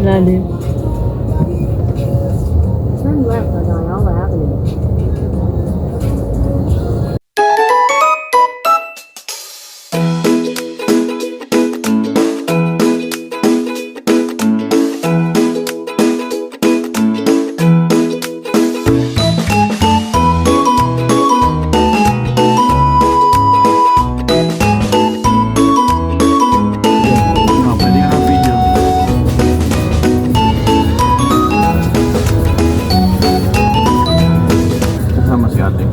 lalim. Turn left on Ayala Avenue. Pwede ka ng video. Kasama si ate.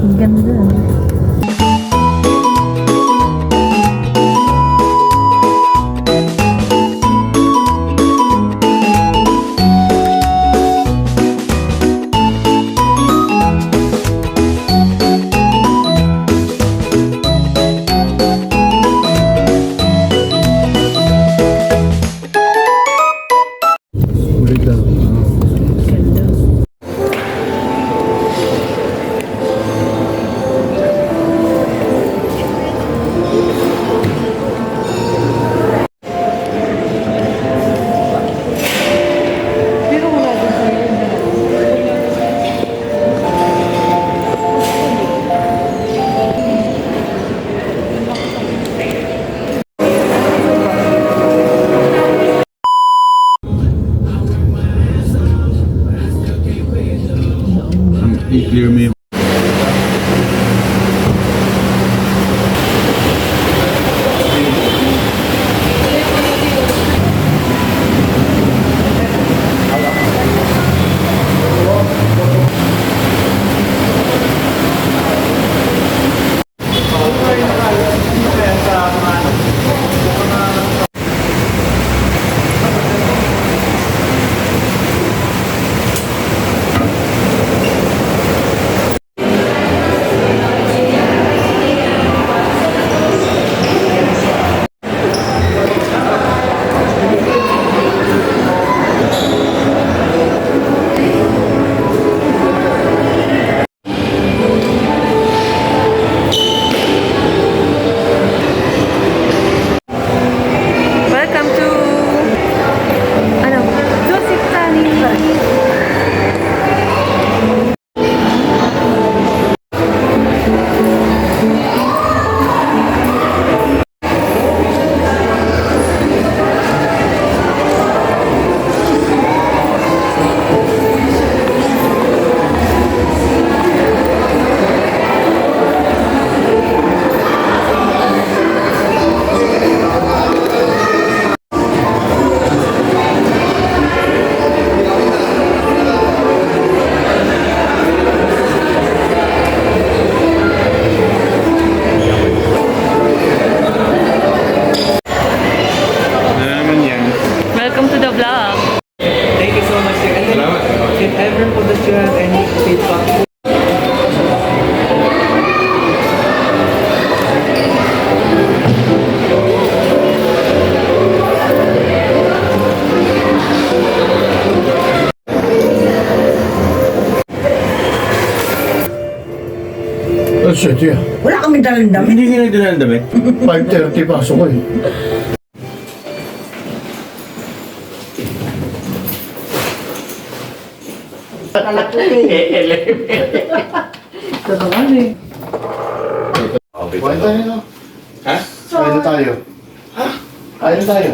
Ang ganda. Ulit lang. Pero wala din sa yun. I-clear mo yung Welcome to Dusit, Thani. ano naman yan? Welcome to the vlog. Thank you so much, sir. And then, if ever po that you have any feedback, Oh, shit, yeah. Wala kami dalang damit. Hindi ka nagdala ng damit? 5:30 pasok ko eh. Ito naman eh. Kain tayo na. Ha? Kain na tayo. Ha? Kain na tayo.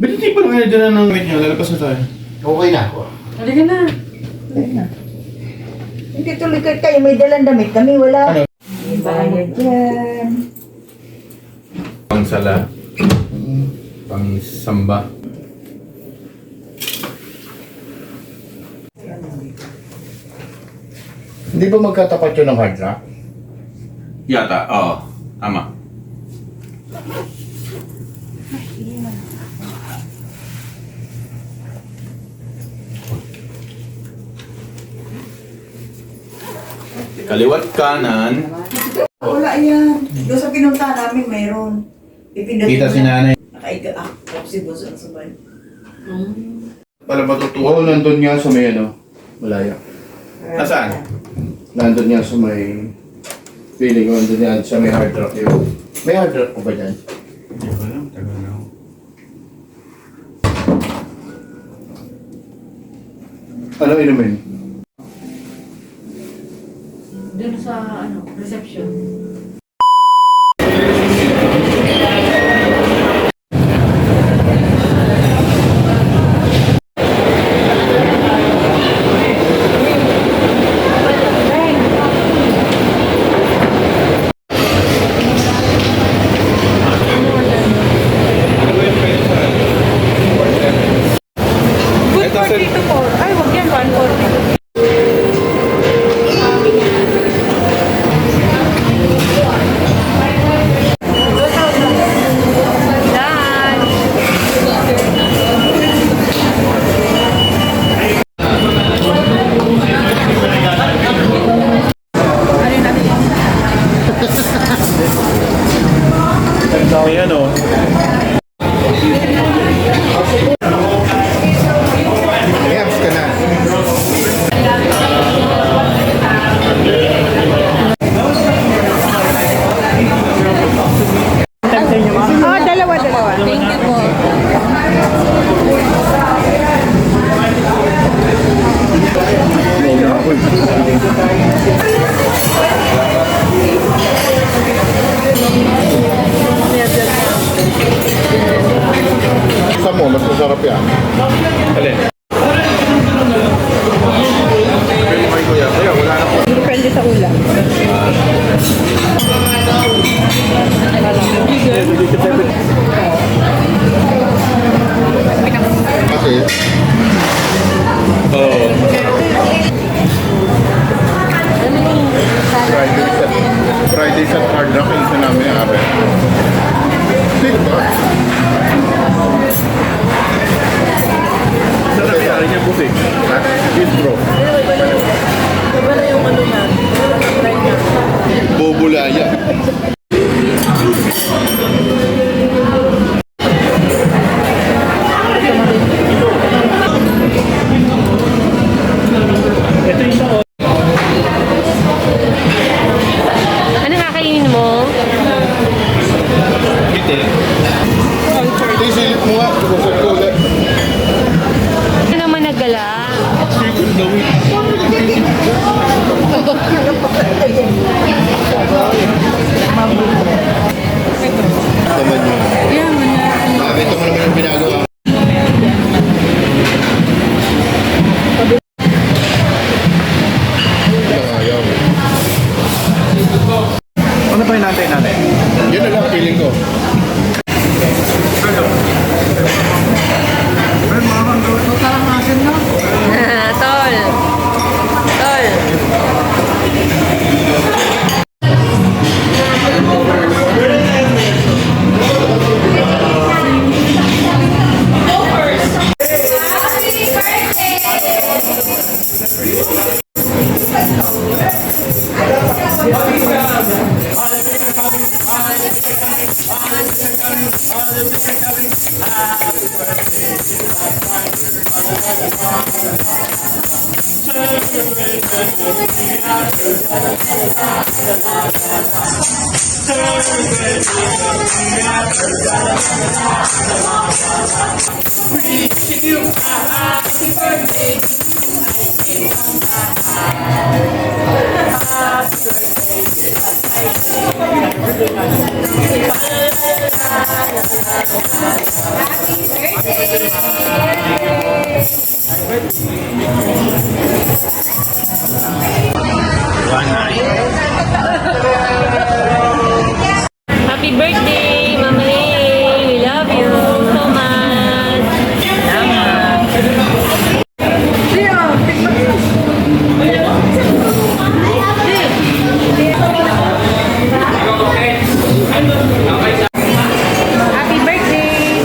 Ba't hindi pa naman nagdala ng damit niyo? Lalabas na tayo. Okay na. Halika na. Hindi tuloy kayo may dalang damit. Kami wala. Ano? May bayad dyan. Pang sala. Pang samba. Hindi ba magkatapat yun ng hard rock? Yata, oo. Tama. Kaliwat kanan. Wala yan. Doon sa pinunta namin mayroon. Ipindutin Kita mo si na. nanay. Nakaiga. Si boss ang sabay. Para matutuwa. Oo, nandun nga sa may ano, malaya. Nasaan? Nandun niya sa may... Feeling ko nandun yan sa may hard rock yun. May hard rock ko ba dyan? Hindi ko alam. Tagal na ako. Ano inumin? Dun sa, reception. Good for 3 to 4. Ay, wag yan, 140. May ano? May abs ka na. Dalawa. Thank you po. Isa mo, mas masarap yan. Alin? Ay, kuya. Kuya, wala na po. Depende sa ulam. Kasi, Oo. Friday sa hard rock yung isa namin yung abe. Sige ba? Saan na pinari niya puti? Ha? Bistro. Bubulaya. Ito yung isa. Ano kakainin mo? Bitin. Ito yung silip mo nga. Kusap ko ulit. Ano naman nagala? Secret gawin. Naman yun. Nakakita mo naman yung ginagawa. Ayaw. Ano pa hinantay natin? Yun na lang feeling ko. Tol. Happy birthday, Mama Lee. We love you so much. Happy birthday.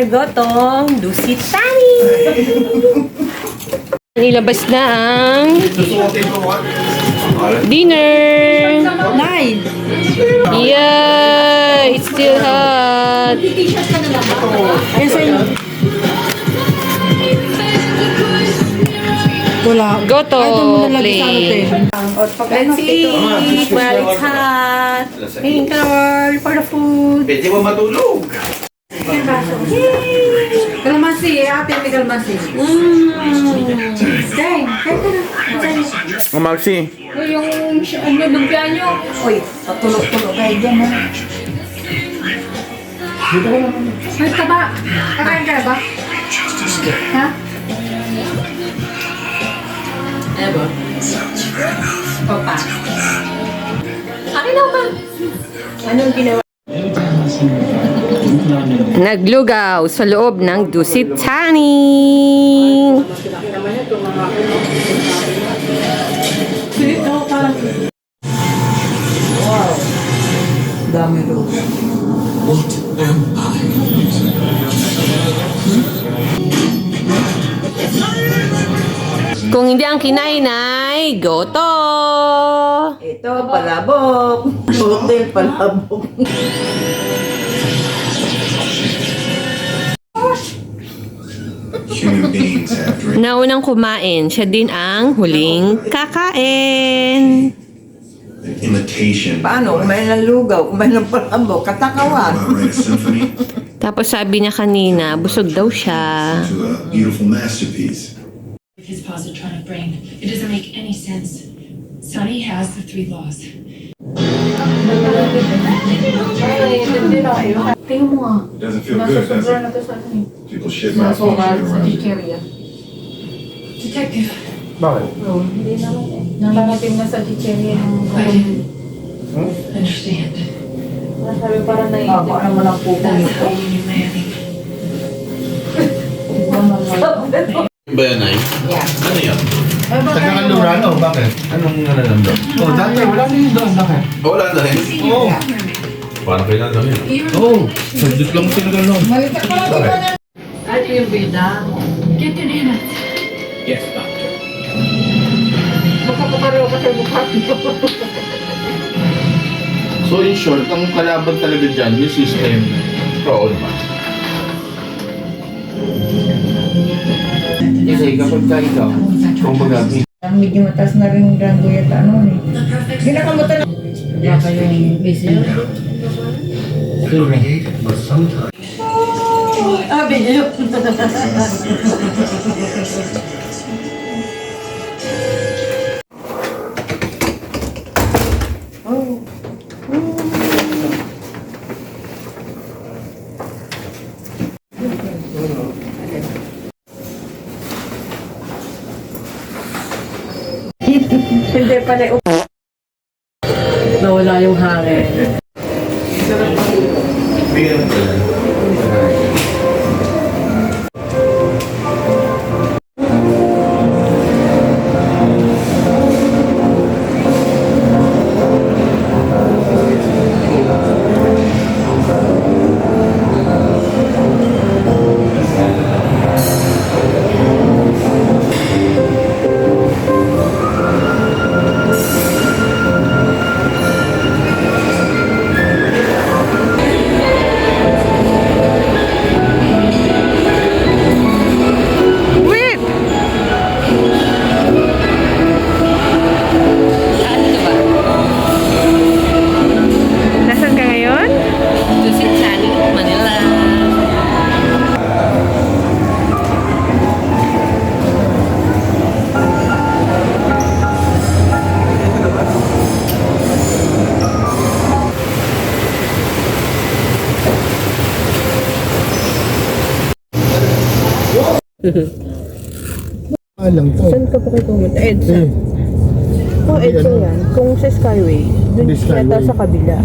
gotong Dusit Thani. Nilabas na ang dinner. Nine. Yeah, it's still hot. Wala. Goto plate. Let's eat while it's hot. Thank Lord for the food. Pwede mo matulog. Kalmasi, ate may kalmasi. Dahil, Oh, Maxi. Yung lumpia nyo. Uy, patulog-tulog kayo dyan ha. Ay, taba. Kakain ka ba? Ha? Ano ba? Papa. Akin na ba? Anong ginawa? Naglugaw sa loob ng Dusit Thani. Dami ro. Kung hindi ang kinainay, goto! Ito, palabok. Hotel, palabok. Human beings have dreams. Naunang kumain, siya din ang huling kakain. An imitation. Paano? Kumain ng lugaw, kumain ng palabok, katakawan. About write a symphony Tapos sabi niya kanina, busog daw siya. to a beautiful masterpiece. With his positronic brain, it doesn't make any sense. Sonny has the 3 laws. Tingnan mo nga. It doesn't feel Nasa good, does sobra it? na to sa ano eh. People shit Nasa malfunction sobra sa around. chicheria. Detective, Bakit? Oo, hindi naman eh. Nangangatim na sa chicheria ng I didn't understand. Sabi parang Ako naman ang pupo That's nito. how you Manny. Ba yan ay? Ano yan? Taga-Alurano, bakit? Anong ano lang doon? Oh, dati wala na yun doon, bakit? Oh, wala na rin. Oo. Parang kailan lang yun. Oo, saglit lang sila doon. Bakit? Ito yung bida. Get the Nana. Baka pakareho ka sa mukha mo. So in short, ang kalaban talaga dyan, yung system. Oo naman. Kasi kapag ka ikaw, kung baga, Ang medyo matas na rin yung grando yata ano eh. Ginakamutan na. Baka yung busy. Sabi niyo. Hindi pala. Nawala yung hangin. Bigyan mo pala. Wait! Saan ka ba? Nasaan ka ngayon? Dusit Thani, Manila. alang to. Saan ka pa kayo pumunta? EDSA. Kung EDSA yan, kung sa Skyway, dun Hindi, Skyway. yata sa kabila.